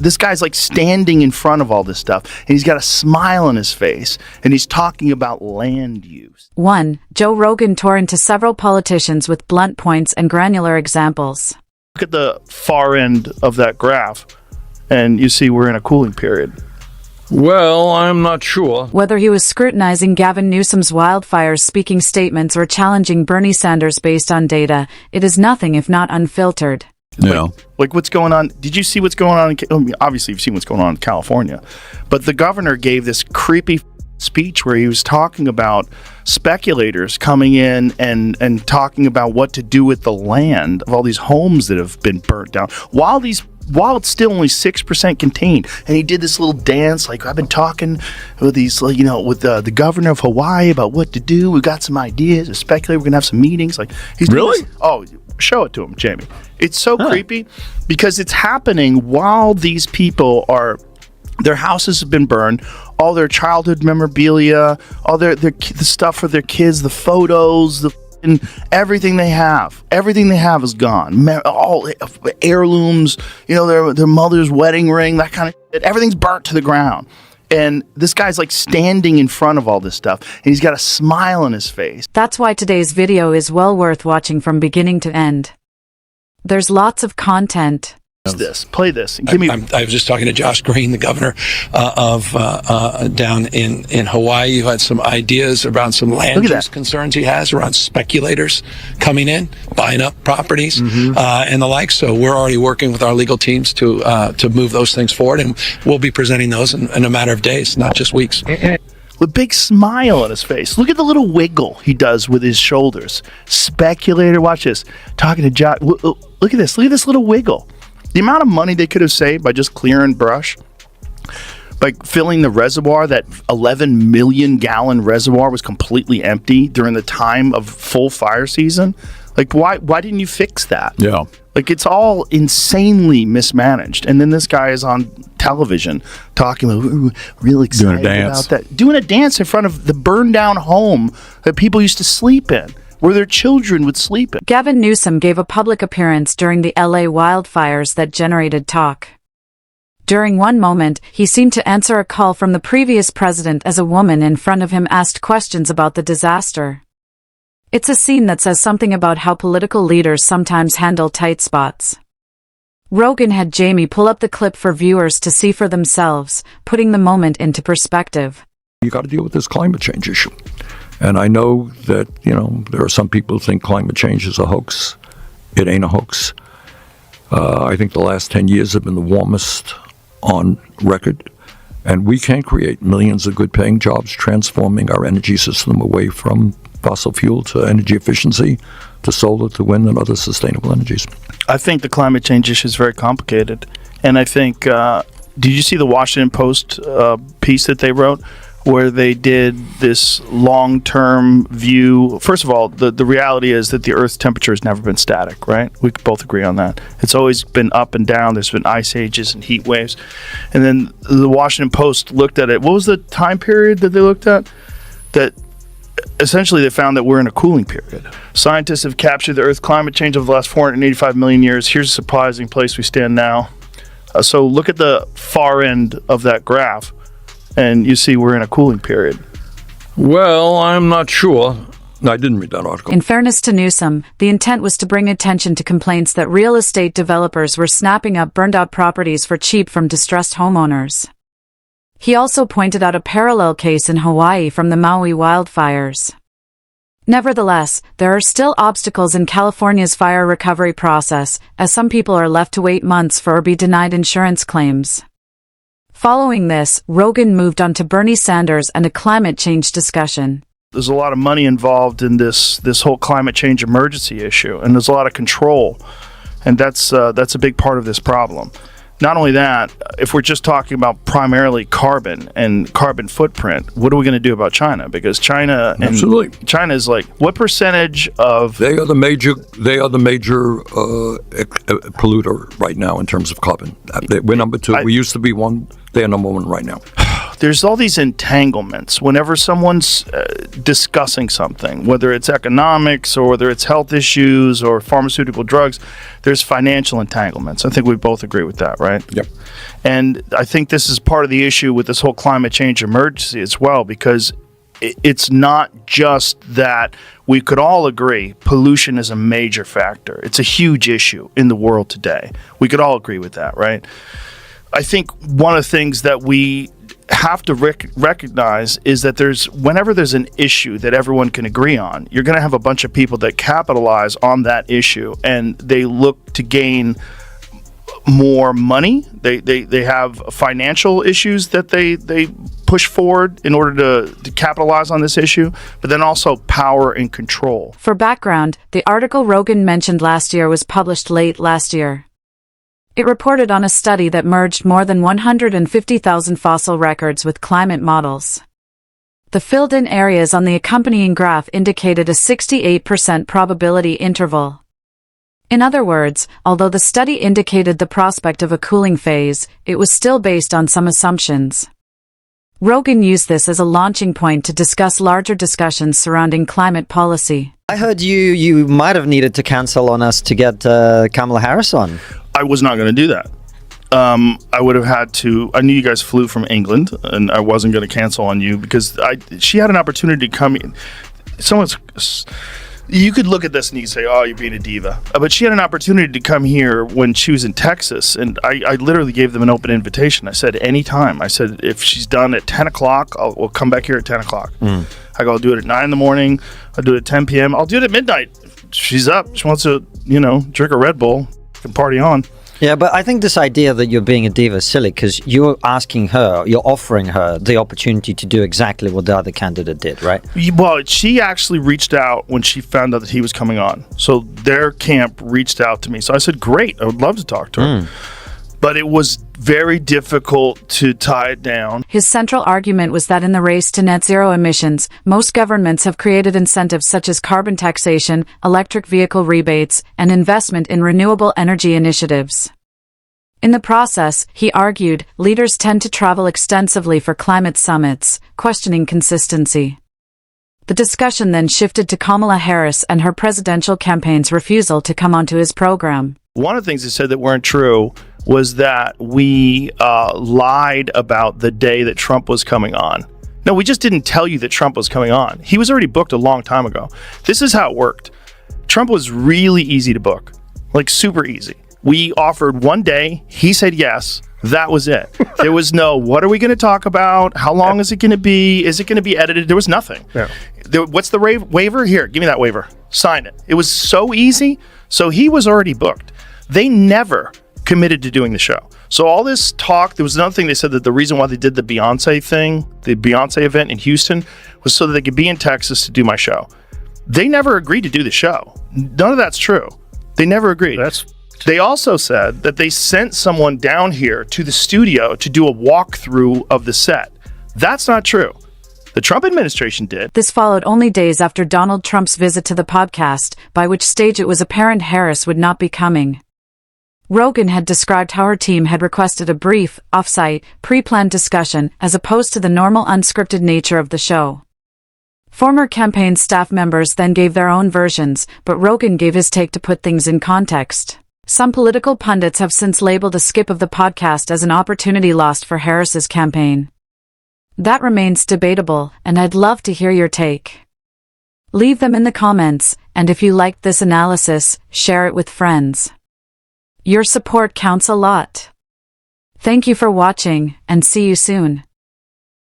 This guy's like standing in front of all this stuff, and he's got a smile on his face, and he's talking about land use. 1. Joe Rogan tore into several politicians with blunt points and granular examples. Look at the far end of that graph, and you see we're in a cooling period. Well, I'm not sure. Whether he was scrutinizing Gavin Newsom's wildfires speaking statements or challenging Bernie Sanders based on data, it is nothing if not unfiltered. Yeah. Like what's going on? Did you see what's going on? Obviously, you've seen what's going on in California. But the governor gave this creepy speech where he was talking about speculators coming in and talking about what to do with the land of all these homes that have been burnt down. While it's still only 6% contained. And he did this little dance, like, I've been talking with these, with the governor of Hawaii about what to do. We got some ideas. A speculator, we're going to have some meetings. Like, he's really? Oh, show it to him, Jamie. It's so creepy because it's happening while these people their houses have been burned, all their childhood memorabilia, all the stuff for their kids, the photos, and everything they have is gone. All heirlooms, their mother's wedding ring, that kind of shit. Everything's burnt to the ground. And this guy's like standing in front of all this stuff, and he's got a smile on his face. That's why today's video is well worth watching from beginning to end. There's lots of content. Play this. I was just talking to Josh Green, the governor of down in Hawaii, who had some ideas around some land use concerns he has around speculators coming in, buying up properties, and the like. So we're already working with our legal teams to move those things forward, and we'll be presenting those in a matter of days, not just weeks. With a big smile on his face. Look at the little wiggle he does with his shoulders. Speculator, watch this. Talking to Josh. Look at this. Look at this little wiggle. The amount of money they could have saved by just clearing brush, by filling the reservoir, that 11 million gallon reservoir was completely empty during the time of full fire season. Like, why didn't you fix that? Yeah. Like, it's all insanely mismanaged. And then this guy is on television talking, real excited about that. Doing a dance in front of the burned down home that people used to sleep in, where their children would sleep in. Gavin Newsom gave a public appearance during the LA wildfires that generated talk. During one moment, he seemed to answer a call from the previous president as a woman in front of him asked questions about the disaster. It's a scene that says something about how political leaders sometimes handle tight spots. Rogan had Jamie pull up the clip for viewers to see for themselves, putting the moment into perspective. You got to deal with this climate change issue. And I know that, there are some people who think climate change is a hoax. It ain't a hoax. I think the last 10 years have been the warmest on record. And we can create millions of good-paying jobs transforming our energy system away from fossil fuel to energy efficiency, to solar, to wind, and other sustainable energies. I think the climate change issue is very complicated. And I think, did you see the Washington Post piece that they wrote? Where they did this long-term view. First of all, the reality is that the Earth's temperature has never been static, right? We both agree on that. It's always been up and down. There's been ice ages and heat waves. And then the Washington Post looked at it. What was the time period that they looked at? That essentially they found that we're in a cooling period. Scientists have captured the Earth's climate change over the last 485 million years. Here's a surprising place we stand now. So look at the far end of that graph, and you see we're in a cooling period. Well, I'm not sure. No, I didn't read that article. In fairness to Newsom, the intent was to bring attention to complaints that real estate developers were snapping up burned-out properties for cheap from distressed homeowners. He also pointed out a parallel case in Hawaii from the Maui wildfires. Nevertheless, there are still obstacles in California's fire recovery process, as some people are left to wait months for or be denied insurance claims. Following this, Rogan moved on to Bernie Sanders and a climate change discussion. There's a lot of money involved in this whole climate change emergency issue, and there's a lot of control, and that's a big part of this problem. Not only that, if we're just talking about primarily carbon and carbon footprint, what are we going to do about China? Because China is like, what percentage of... They are the major polluter right now in terms of carbon. We're number two. We used to be one. They are number one right now. there's all these entanglements whenever someone's discussing something, whether it's economics or whether it's health issues or pharmaceutical drugs. There's financial entanglements. I think we both agree with that, right? Yep. And I think this is part of the issue with this whole climate change emergency as well, because it's not just that we could all agree pollution is a major factor. It's a huge issue in the world today. We could all agree with that, right? I think one of the things that we have to recognize is that whenever there's an issue that everyone can agree on, you're going to have a bunch of people that capitalize on that issue, and they look to gain more money. They have financial issues that they push forward in order to capitalize on this issue, but then also power and control. For background, the article Rogan mentioned last year was published late last year. It reported on a study that merged more than 150,000 fossil records with climate models. The filled-in areas on the accompanying graph indicated a 68% probability interval. In other words, although the study indicated the prospect of a cooling phase, it was still based on some assumptions. Rogan used this as a launching point to discuss larger discussions surrounding climate policy. I heard you might have needed to cancel on us to get Kamala Harris on. I was not going to do that. I would have had to. I knew you guys flew from England, and I wasn't going to cancel on you because she had an opportunity to come in. You could look at this and you could say, "Oh, you're being a diva," but she had an opportunity to come here when she was in Texas, and I literally gave them an open invitation. I said, "Anytime." I said, "If she's done at 10 o'clock, we'll come back here at 10 o'clock." I go, "I'll do it at 9 in the morning. I'll do it at 10 p.m. I'll do it at midnight." If she's up. She wants to, drink a Red Bull. Can party on. Yeah, but I think this idea that you're being a diva is silly because you're offering her the opportunity to do exactly what the other candidate did, right? Well, she actually reached out when she found out that he was coming on. So their camp reached out to me. So I said, great, I would love to talk to her. But it was very difficult to tie it down. His central argument was that in the race to net zero emissions, most governments have created incentives such as carbon taxation, electric vehicle rebates, and investment in renewable energy initiatives. In the process, he argued, leaders tend to travel extensively for climate summits, questioning consistency. The discussion then shifted to Kamala Harris and her presidential campaign's refusal to come onto his program. One of the things he said that weren't true was that we lied about the day that Trump was coming on. No, we just didn't tell you that Trump was coming on. He was already booked a long time ago. This is how it worked. Trump was really easy to book, like super easy. We offered one day. He said yes. That was it. There was no, what are we going to talk about? How long is it going to be? Is it going to be edited? There was nothing. Yeah. What's the waiver? Here, give me that waiver. Sign it. It was so easy. So he was already booked. They never committed to doing the show. So all this talk, there was another thing they said that the reason why they did the Beyonce thing, the Beyonce event in Houston, was so that they could be in Texas to do my show. They never agreed to do the show. None of that's true. They never agreed. They also said that they sent someone down here to the studio to do a walkthrough of the set. That's not true. The Trump administration did. This followed only days after Donald Trump's visit to the podcast, by which stage it was apparent Harris would not be coming. Rogan had described how her team had requested a brief, off-site, pre-planned discussion as opposed to the normal unscripted nature of the show. Former campaign staff members then gave their own versions, but Rogan gave his take to put things in context. Some political pundits have since labeled a skip of the podcast as an opportunity lost for Harris's campaign. That remains debatable, and I'd love to hear your take. Leave them in the comments, and if you liked this analysis, share it with friends. Your support counts a lot. Thank you for watching, and see you soon.